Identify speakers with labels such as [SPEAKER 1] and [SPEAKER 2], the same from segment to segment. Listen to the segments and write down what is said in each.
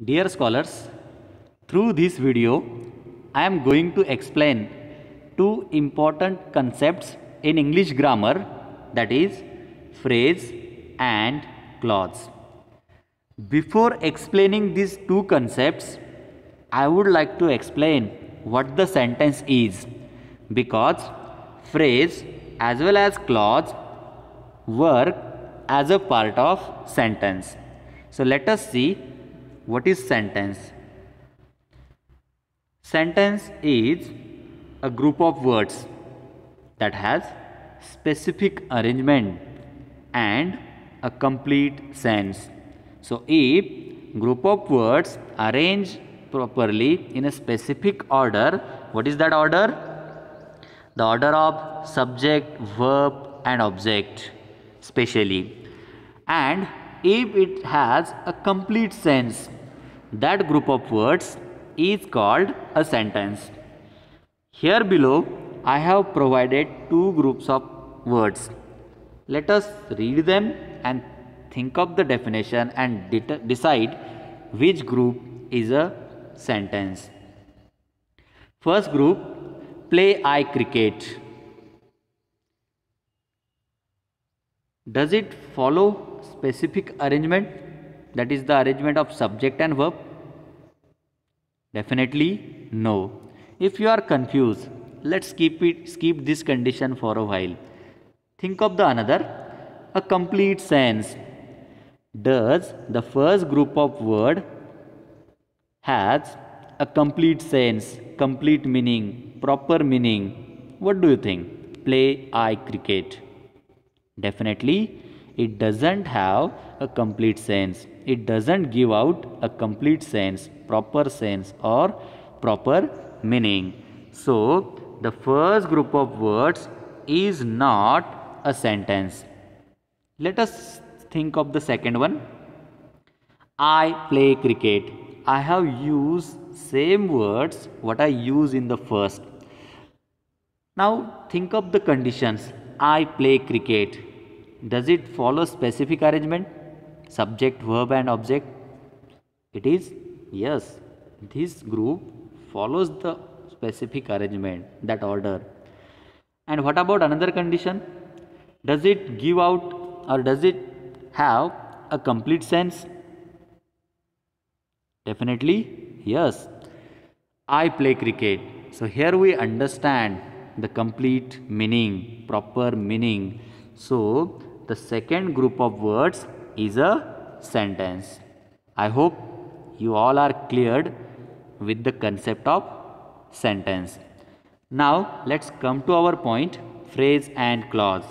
[SPEAKER 1] Dear scholars, through this video, I am going to explain two important concepts in English grammar, that is phrase and clause. Before explaining these two concepts, I would like to explain what the sentence is, because phrase as well as clause work as a part of sentence. So let us see what is sentence. Sentence is a group of words that has specific arrangement and a complete sense. So if group of words arranged properly in a specific order, what is that order? The order of subject, verb and object specially. And if it has a complete sense, that group of words is called a sentence. Here below I have provided two groups of words. Let us read them and think of the definition and decide which group is a sentence. First group, play I cricket. Does it follow specific arrangement? That is the arrangement of subject and verb? Definitely no. If you are confused, let's skip this condition for a while. Think of the another, a complete sense. Does the first group of word has a complete sense, complete meaning, proper meaning? What do you think? Play I cricket. Definitely it doesn't have a complete sense. It doesn't give out a complete sense, proper sense or proper meaning. So the first group of words is not a sentence. Let us think of the second one. I play cricket. I have used same words what I use in the first. Now think of the conditions. I play cricket. Does it follow specific arrangement? Subject, verb and object? It is yes. This group follows the specific arrangement, that order. And what about another condition? Does it give out or does it have a complete sense? Definitely yes. I play cricket. So here we understand the complete meaning, proper meaning. So the second group of words is a sentence. I hope you all are cleared with the concept of sentence. Now let's come to our point, phrase and clause.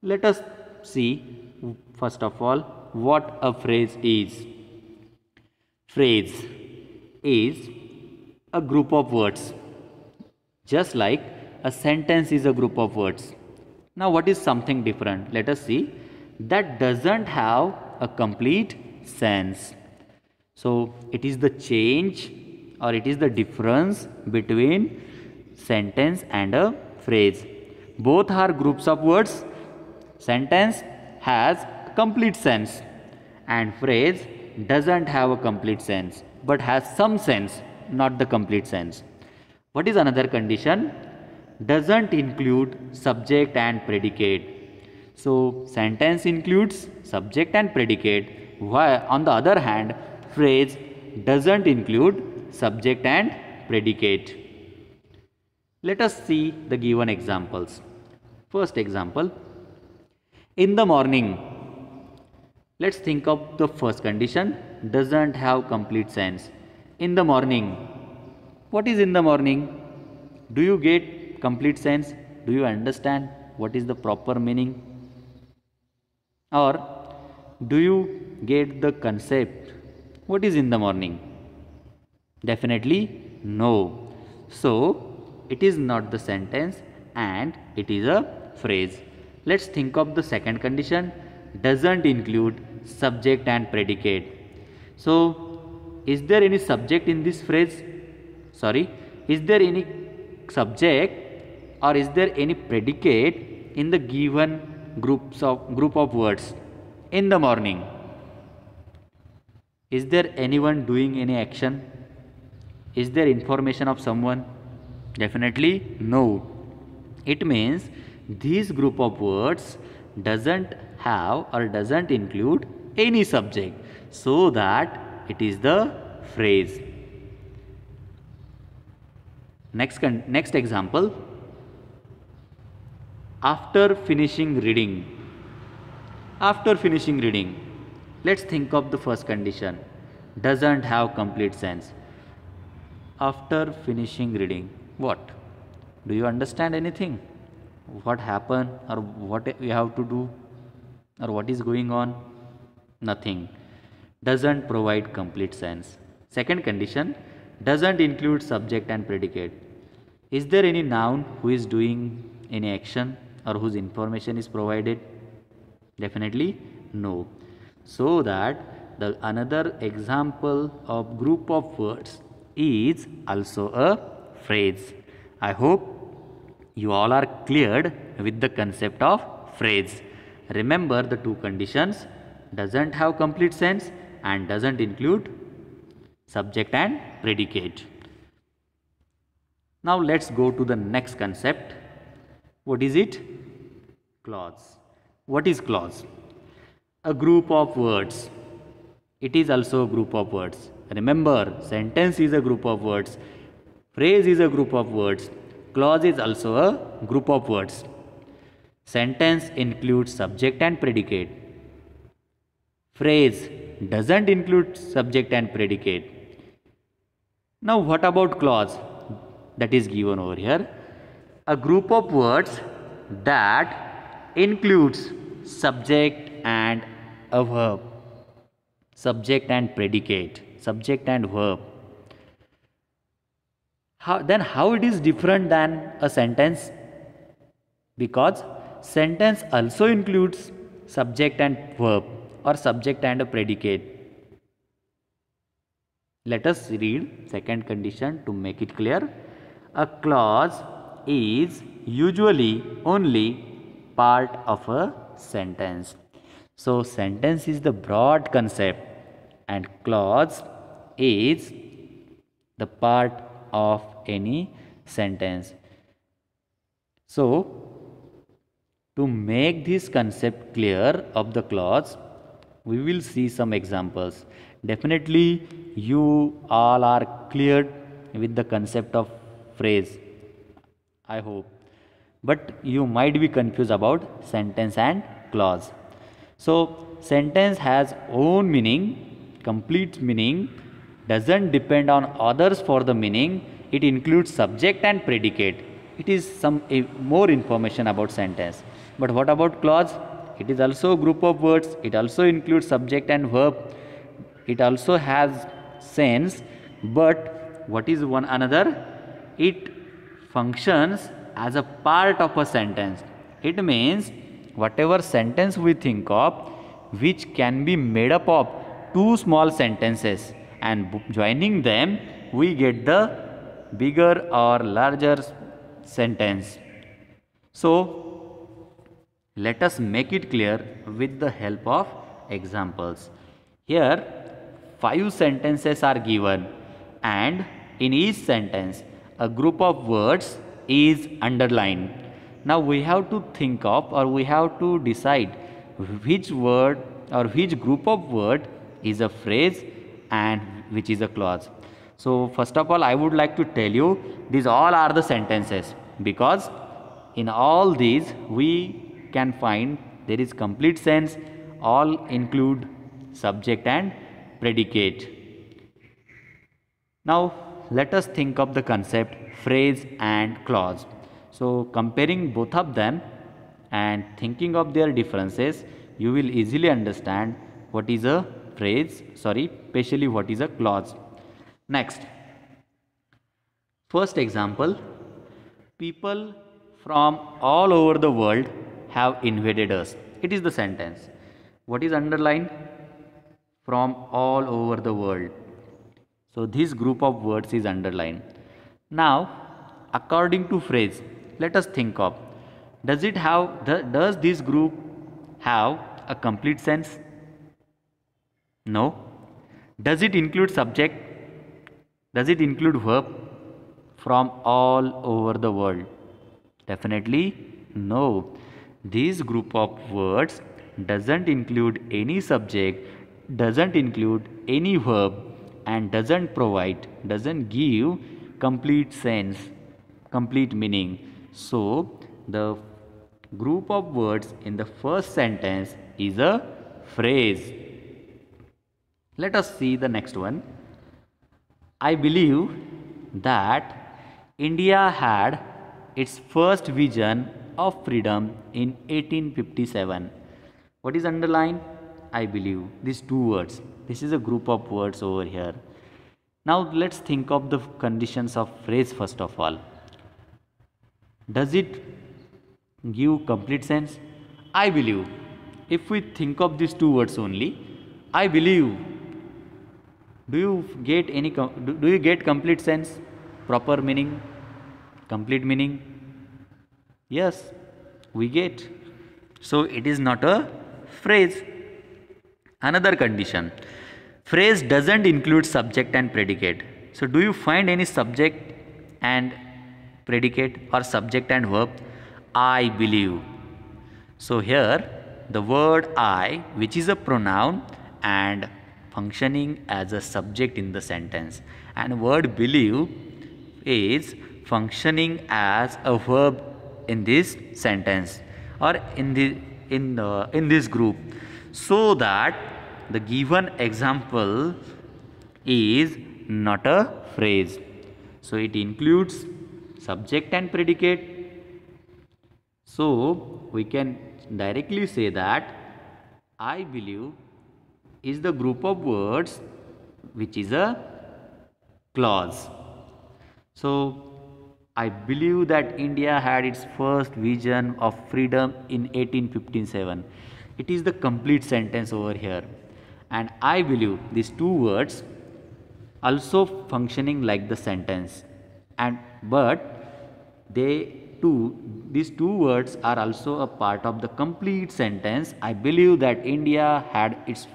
[SPEAKER 1] Let us see first of all what a phrase is. Phrase is a group of words, just like a sentence is a group of words. Now what is something different? Let us see. That doesn't have a complete sense. So it is the change or it is the difference between sentence and a phrase. Both are groups of words. Sentence has complete sense and phrase doesn't have a complete sense but has some sense, not the complete sense. What is another condition? Doesn't include subject and predicate. So sentence includes subject and predicate, while on the other hand phrase doesn't include subject and predicate. Let us see the given examples. First example, in the morning. Let's think of the first condition, doesn't have complete sense. In the morning. What is in the morning? Do you get complete sense? Do you understand what is the proper meaning? Or do you get the concept? What is in the morning? Definitely no. So it is not the sentence and it is a phrase. Let's think of the second condition, doesn't include subject and predicate. So is there any subject in this phrase? Sorry, is there any subject or is there any predicate in the given group of words? In the morning. Is there anyone doing any action? Is there information of someone? Definitely no. It means this group of words doesn't have or doesn't include any subject, so that it is the phrase. Next example. After finishing reading. After finishing reading. Let's think of the first condition. Doesn't have complete sense. After finishing reading. What? Do you understand anything? What happened, or what you have to do, or what is going on? Nothing. Doesn't provide complete sense. Second condition. Doesn't include subject and predicate. Is there any noun who is doing any action or whose information is provided? Definitely no. So that the another example of group of words is also a phrase. I hope you all are cleared with the concept of phrase. Remember the two conditions: doesn't have complete sense and doesn't include subject and predicate. Now let's go to the next concept. What is it? Clause. What is clause? A group of words. It is also a group of words. Remember, sentence is a group of words. Phrase is a group of words. Clause is also a group of words. Sentence includes subject and predicate. Phrase doesn't include subject and predicate. Now what about clause? That is given over here. A group of words that includes subject and a verb. Subject and predicate. Subject and verb. How it is different than a sentence? Because sentence also includes subject and verb, or subject and a predicate. Let us read second condition to make it clear. A clause is usually only part of a sentence. So sentence is the broad concept and clause is the part of any sentence. So to make this concept clear of the clause, we will see some examples. Definitely you all are cleared with the concept of phrase, I hope, but you might be confused about sentence and clause. So sentence has own meaning, complete meaning, doesn't depend on others for the meaning. It includes subject and predicate. It is some more information about sentence. But what about clause? It is also a group of words. It also includes subject and verb. It also has sense, but what is one another? It functions as a part of a sentence. It means whatever sentence we think of, which can be made up of two small sentences, and joining them we get the bigger or larger sentence. So let us make it clear with the help of examples. Here 5 sentences are given, and in each sentence a group of words is underlined. Now we have to think of, or we have to decide which word or which group of word is a phrase and which is a clause. So first of all, I would like to tell you these all are the sentences, because in all these we can find there is complete sense, all include subject and predicate. Now let us think of the concept phrase and clause. So comparing both of them and thinking of their differences, you will easily understand what is a phrase, especially what is a clause. Next, first example, people from all over the world have invaded us. It is the sentence. What is underlined? From all over the world. So this group of words is underlined. Now according to phrase, let us think of, does this group have a complete sense? No. Does it include subject? Does it include verb from all over the world? Definitely no. This group of words doesn't include any subject, doesn't include any verb, and doesn't give complete sense, complete meaning. So the group of words in the first sentence is a phrase. Let us see the next one. I believe that India had its first vision of freedom in 1857. What is underlined? I believe. These two words. This is a group of words over here. Now let's think of the conditions of phrase first of all. Does it give complete sense? I believe. If we think of these two words only, I believe. Do you get complete sense? Proper meaning? Complete meaning? Yes, we get. So it is not a phrase. Another condition. Phrase doesn't include subject and predicate. So do you find any subject and predicate or subject and verb? I believe. So here the word I, which is a pronoun and functioning as a subject in the sentence, and word believe is functioning as a verb in this sentence or in this group, so that the given example is not a phrase. So it includes subject and predicate. So we can directly say that I believe is the group of words which is a clause. So I believe that India had its first vision of freedom in 1857. It is the complete sentence over here. And I believe these two words also functioning like the sentence. But these two words are also a part of the complete sentence. I believe that India had its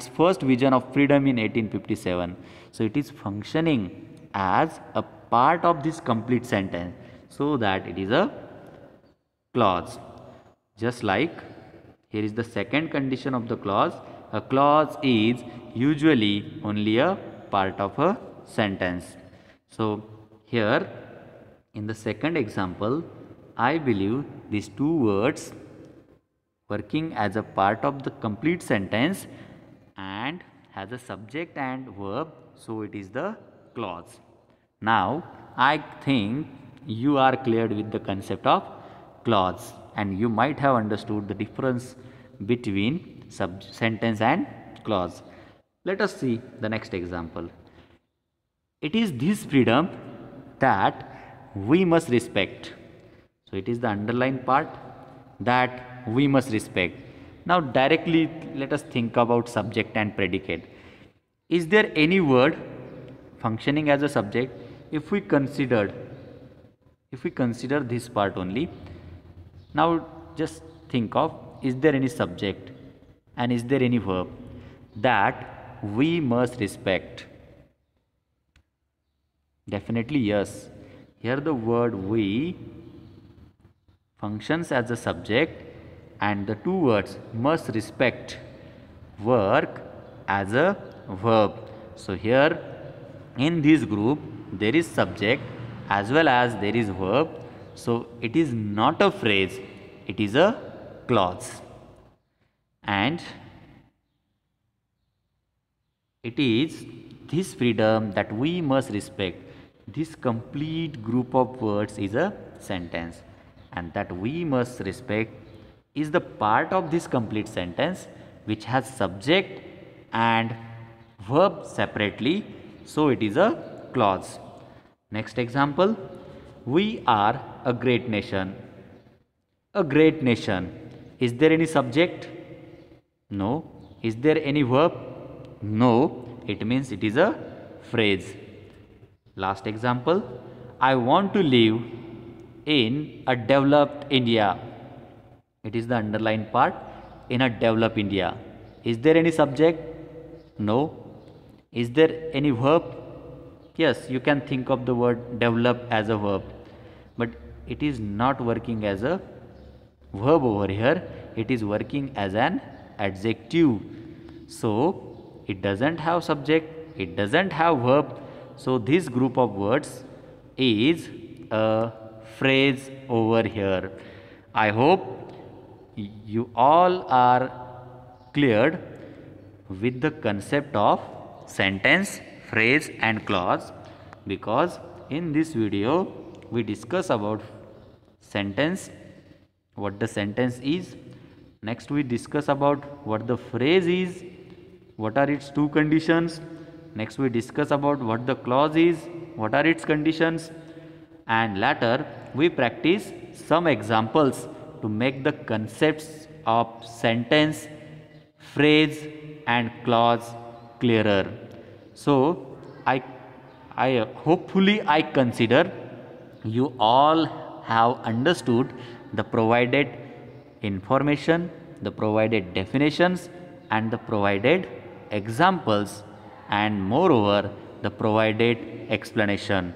[SPEAKER 1] first vision of freedom in 1857. So it is functioning as a part of this complete sentence, so that it is a clause. Just like here is the second condition of the clause. A clause is usually only a part of a sentence. So here in the second example, I believe these two words working as a part of the complete sentence and has a subject and verb, so it is the clause. Now I think you are cleared with the concept of clause, and you might have understood the difference between sentence and clause. Let us see the next example. It is this freedom that we must respect. So it is the underlined part, that we must respect. Now directly let us think about subject and predicate. Is there any word functioning as a subject? If we consider this part only, now just think of, is there any subject and is there any verb? That we must respect. Definitely yes. Here the word we functions as a subject and the two words must respect work as a verb. So here in this group there is subject as well as there is verb. So it is not a phrase, it is a clause. And it is this freedom that we must respect. This complete group of words is a sentence, and that we must respect is the part of this complete sentence which has subject and verb separately, so it is a clause. Next example, we are a great nation. A great nation. Is there any subject? No. Is there any verb? No. It means it is a phrase. Last example, I want to live in a developed India. It is the underlined part. in a developed India? Is there any subject? No. Is there any verb? Yes, you can think of the word develop as a verb, but it is not working as a verb over here, it is working as an adjective. So it doesn't have subject, it doesn't have verb. So this group of words is a phrase over here. I hope you all are cleared with the concept of sentence, phrase and clause, because in this video we discuss about sentence, what the sentence is. Next we discuss about what the phrase is, what are its two conditions. Next we discuss about what the clause is, what are its conditions, and later we practice some examples to make the concepts of sentence, phrase and clause clearer. So I hopefully I consider you all have understood the provided information, the provided definitions and the provided examples, and moreover the provided explanation.